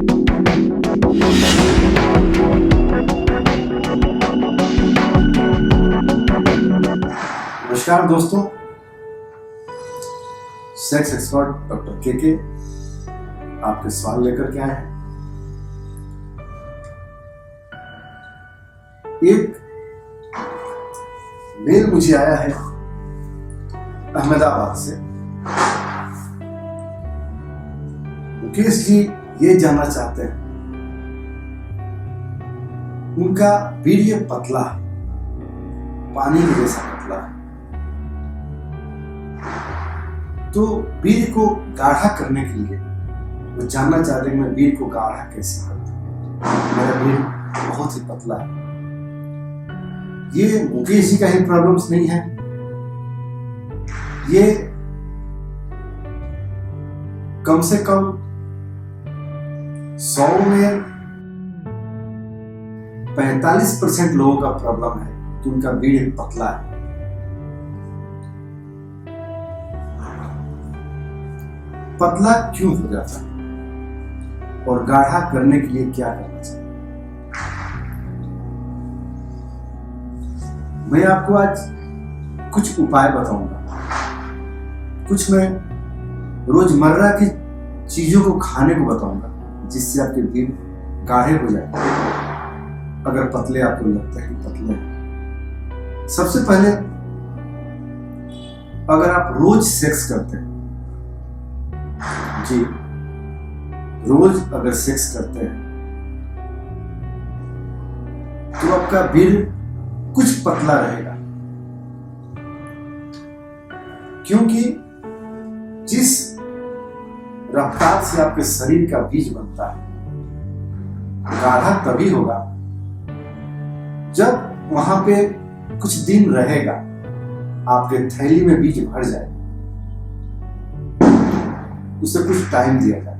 नमस्कार दोस्तों, sex expert doctor के आपके सवाल लेकर के आए हैं। एक मेल मुझे आया है अहमदाबाद से। मुकेश जी ये जानना चाहते हैं, उनका वीर्य पतला है, पानी के जैसा पतला है, तो वीर्य को गाढ़ा करने के लिए वो जानना चाहते हैं मैं वीर्य को गाढ़ा कैसे करता। मेरा वीर्य बहुत ही पतला है। ये मुकेश जी का ही प्रॉब्लम्स नहीं है, ये कम से कम 100 में 45% लोगों का प्रॉब्लम है कि उनका वीर्य पतला है। पतला क्यों हो जाता है और गाढ़ा करने के लिए क्या करना चाहिए? मैं आपको आज कुछ उपाय बताऊंगा, कुछ मैं रोजमर्रा की चीजों को खाने को बताऊंगा जिससे आपके वीर्य गाढ़े हो जाए अगर पतले आपको लगता है कि पतले हैं। सबसे पहले, अगर आप रोज सेक्स करते हैं, जी रोज अगर सेक्स करते हैं तो आपका वीर्य कुछ पतला रहेगा, क्योंकि जिस रफ्तार से आपके शरीर का बीज बनता है गाढ़ा तभी होगा जब वहां पे कुछ दिन रहेगा, आपके थैली में बीज भर जाए, उसे कुछ टाइम दिया जाए।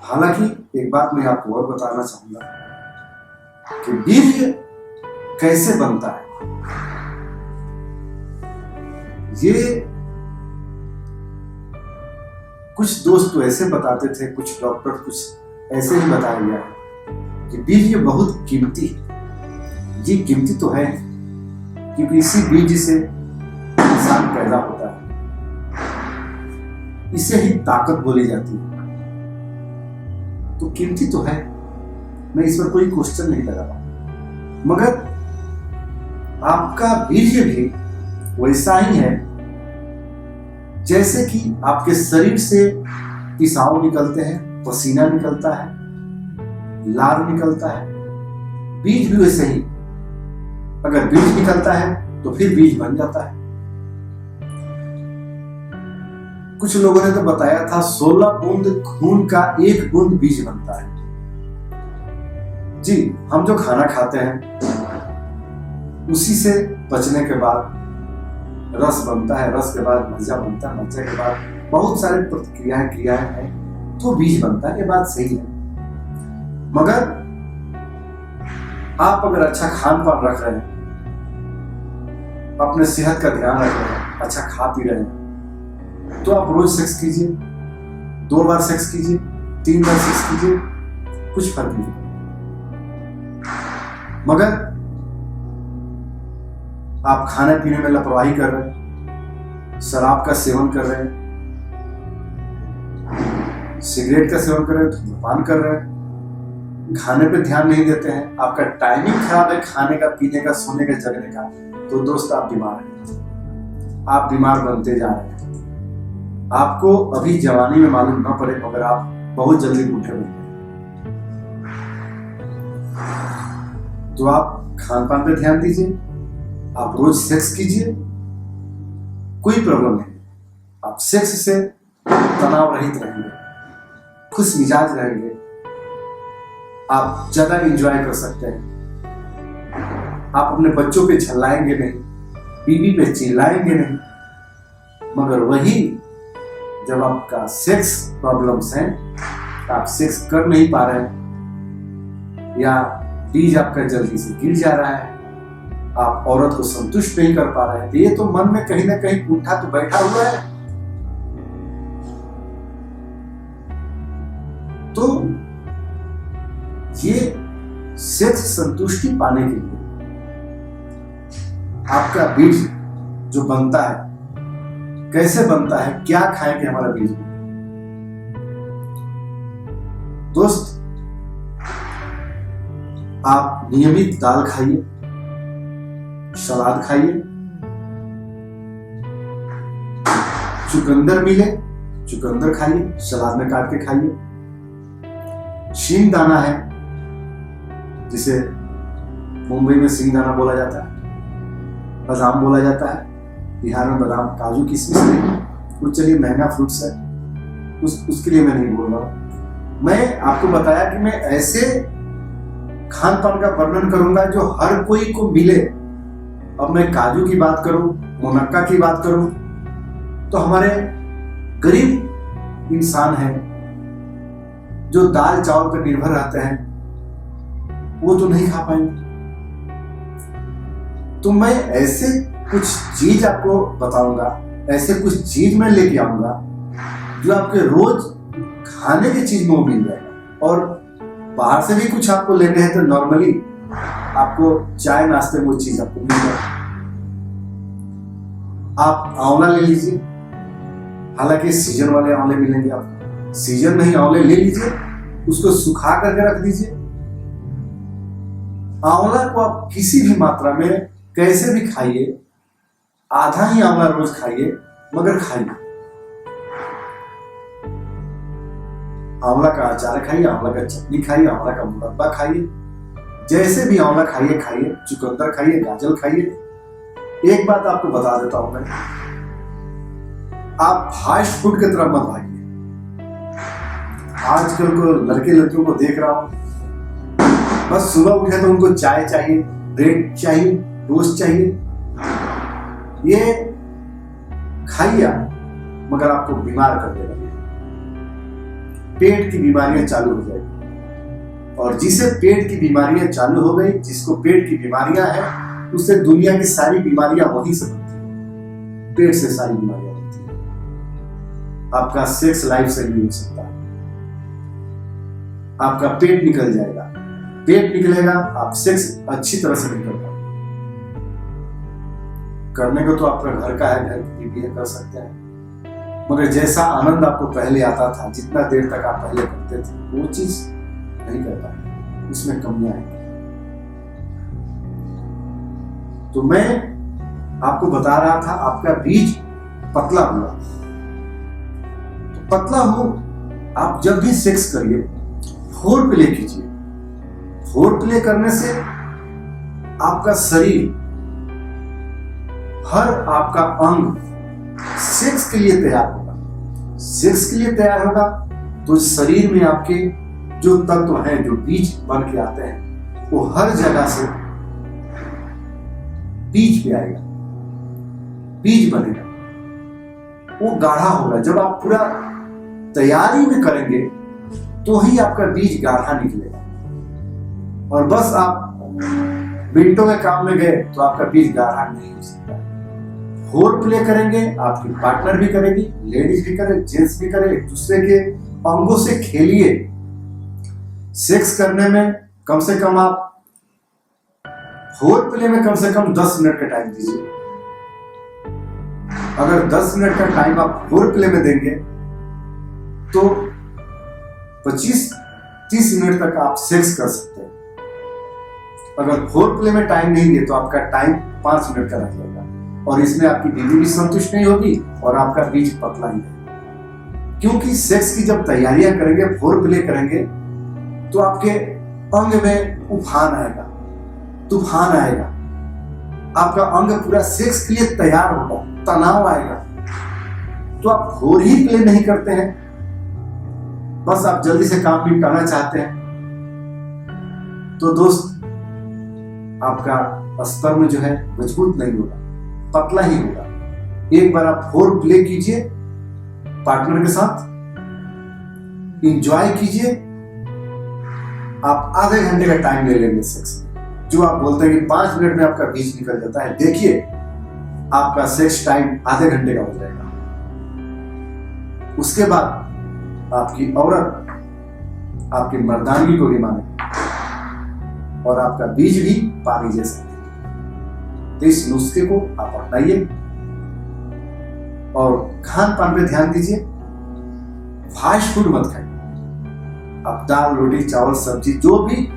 हालांकि एक बात मैं आपको और बताना चाहूंगा कि वीर्य कैसे बनता है। ये कुछ दोस्त तो ऐसे बताते थे, कुछ डॉक्टर कुछ ऐसे ही बताया गया है कि वीर्य बहुत कीमती है। ये कीमती तो है क्योंकि इसी बीज से इंसान पैदा होता है, इसे ही ताकत बोली जाती है, तो कीमती तो है। मैं इस पर कोई क्वेश्चन नहीं लगा रहा, मगर आपका वीर्य भी वैसा ही है जैसे कि आपके शरीर से पेशाब निकलते हैं, पसीना निकलता है, लार निकलता है, बीज भी वैसे ही। अगर बीज निकलता है तो फिर बीज बन जाता है। कुछ लोगों ने तो बताया था 16 बूंद खून का 1 बूंद बीज बनता है। जी, हम जो खाना खाते हैं उसी से पचने के बाद रस बनता है, रस के बाद मज्जा बनता है, मज्जा के बाद बहुत सारी क्रियाएं हैं तो बीज बनता है। ये बात सही है, मगर आप अगर अच्छा खान पान रख रहे हैं, अपने सेहत का ध्यान रख रहे हैं, अच्छा खा पी रहे हैं, तो आप रोज सेक्स कीजिए, 2 बार सेक्स कीजिए, 3 बार सेक्स कीजिए, कुछ फर्क नहीं। मगर आप खाने पीने में लापरवाही कर रहे हैं, शराब का सेवन कर रहे हैं, सिगरेट का सेवन कर रहे हैं, धूम्रपान कर रहे हैं, खाने पे ध्यान नहीं देते हैं, आपका टाइमिंग खराब है खाने का, पीने का, सोने का, जगने का, तो दोस्त आप बीमार हैं। आप बीमार बनते जा रहे हैं। आपको अभी जवानी में मालूम ना पड़े मगर आप बहुत जल्दी बूढ़े बन गए। तो आप खान पान पे ध्यान दीजिए, आप रोज सेक्स कीजिए, कोई प्रॉब्लम नहीं। आप सेक्स से तनाव रहित रहेंगे, खुश मिजाज रहेंगे, आप ज्यादा एंजॉय कर सकते हैं। आप अपने बच्चों पे झल्लाएंगे नहीं, बीवी पे चिल्लाएंगे नहीं। मगर वही जब आपका सेक्स प्रॉब्लम्स हैं, आप सेक्स कर नहीं पा रहे हैं या बीज आपका जल्दी से गिर जा रहा है, आप औरत को संतुष्ट नहीं कर पा रहे हैं, तो ये तो मन में कहीं ना कहीं उठा तो बैठा हुआ है। तो ये सेक्स संतुष्टि पाने के लिए आपका बीज जो बनता है, कैसे बनता है, क्या खाएंगे हमारा बीज। दोस्त, आप नियमित दाल खाइए, सलाद खाइए, चुकंदर मिले चुकंदर खाइए, सलाद में काट के खाइए। सींग दाना है, जिसे मुंबई में सींग दाना बोला जाता है, बादाम बोला जाता है, बिहार में बादाम, काजू, किशमिश नहीं, कुछ चलिए महंगा फ्रूट्स है, उसके लिए मैं नहीं बोल रहा हूं। मैं आपको बताया कि मैं ऐसे खान पान का वर्णन करूंगा जो हर कोई को मिले। अब मैं काजू की बात करूं, मुनक्का की बात करूं, तो हमारे गरीब इंसान हैं जो दाल चावल पर निर्भर रहते हैं, वो तो नहीं खा पाएंगे। तो मैं ऐसे कुछ चीज आपको बताऊंगा, ऐसे कुछ चीज मैं लेके आऊंगा जो आपके रोज खाने की चीज में वो मिल जाएगा। और बाहर से भी कुछ आपको लेने हैं तो नॉर्मली आपको चाय नाश्ते में वो चीज आपको मिल जाएगी। आप आंवला ले लीजिए, हालांकि सीजन वाले आंवले मिलेंगे आपको, सीजन नहीं आंवले ले लीजिए, उसको सुखा करके रख दीजिए। आंवला को आप किसी भी मात्रा में कैसे भी खाइए, आधा ही आंवला रोज खाइए, मगर खाइए। आंवला का अचार खाइए, आंवला का चटनी खाइए, आंवला का मुरब्बा खाइए, जैसे भी आंवला खाइए खाइए, चुकंदर खाइए, गाजर खाइए। एक बात आपको बता देता हूं मैं, आप फास्ट फूड की तरफ मत भागिए। आजकल को लड़के लड़कियों को देख रहा हूं, बस सुबह उठे तो उनको चाय चाहिए, ब्रेड चाहिए, टोस्ट चाहिए। ये खाइए मगर आपको बीमार कर देगा, पेट की बीमारियां चालू हो जाएगी। और जिसे पेट की बीमारियां चालू हो गई, जिसको पेट की बीमारियां हैं, उससे दुनिया की सारी बीमारियां वहीं से बनती है, पेट से सारी बीमारियां बनती है। आपका सेक्स लाइफ से नहीं हो सकता, आपका पेट निकल जाएगा, पेट निकलेगा, आप सेक्स अच्छी तरह से नहीं कर पाएंगे। करने को तो आपका घर का है, घर की बीवी कर सकते हैं, मगर जैसा आनंद आपको पहले आता था, जितना देर तक आप पहले करते थे, वो चीज नहीं कर पाएंगे, उसमें कमियां आएंगी। तो मैं आपको बता रहा था, आपका बीज पतला हुआ, तो पतला हो, आप जब भी सेक्स करिए, फोर प्ले कीजिए। फोर प्ले करने से आपका शरीर, हर आपका अंग सेक्स के लिए तैयार होगा। सेक्स के लिए तैयार होगा तो शरीर में आपके जो तत्व हैं, जो बीज बन के आते हैं, वो हर जगह से बीज पे आएगा, बीज बनेगा, वो गाढ़ा होगा। जब आप पूरा तैयारी में करेंगे तो ही आपका बीज गाढ़ा निकलेगा। और बस आप मिनटों के काम में गए तो आपका बीज गाढ़ा नहीं हो सकता। फोर प्ले करेंगे, आपकी पार्टनर भी करेगी, लेडीज भी करे, जेंट्स भी करे, एक दूसरे के अंगों से खेलिए। सेक्स करने में कम से कम आप फोर प्ले में कम से कम 10 मिनट का टाइम दीजिए। अगर 10 मिनट का टाइम आप फोर प्ले में देंगे तो 25-30 मिनट तक आप सेक्स कर सकते हैं। अगर फोर प्ले में टाइम नहीं दिए तो आपका टाइम 5 मिनट का रह जाएगा, और इसमें आपकी बीवी भी संतुष्ट नहीं होगी और आपका बीज पतला ही है। क्योंकि सेक्स की जब तैयारियां करेंगे, फोर प्ले करेंगे, तो आपके अंग में उफान आएगा, तूफान आएगा, आपका अंग पूरा सेक्स के लिए तैयार होगा, तनाव आएगा। तो आप फोर ही प्ले नहीं करते हैं, बस आप जल्दी से काम निपटाना चाहते हैं, तो दोस्त आपका स्पर्म जो है मजबूत नहीं होगा, पतला ही होगा। एक बार आप फोर प्ले कीजिए पार्टनर के साथ, एंजॉय कीजिए। आप आधे घंटे का टाइम ले लेंगे सेक्स में, जो आप बोलते हैं कि 5 मिनट में आपका बीज निकल जाता है, देखिए आपका सेक्स टाइम आधे घंटे का हो जाएगा। उसके बाद आपकी औरत आपकी मर्दानगी को भी माने और आपका बीज भी पानी जैसा है। तो इस नुस्खे को आप अपनाइए और खान पान पे ध्यान दीजिए। फास्ट फूड मत खाइए। आप दाल रोटी चावल सब्जी जो भी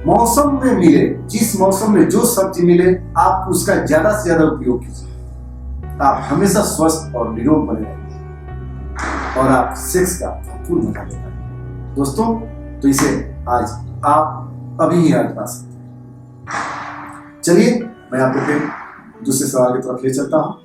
मौसम में मिले, जिस मौसम में जो सब्जी मिले आप उसका ज्यादा से ज्यादा उपयोग कीजिए। आप हमेशा स्वस्थ और निरोग बने रहेंगे और आप सेक्स का भरपूर मजा ले पाएंगे। दोस्तों, तो इसे आज आप अभी ही आजमा सकते हैं। चलिए मैं आपको फिर दूसरे सवाल की तरफ ले चलता हूं।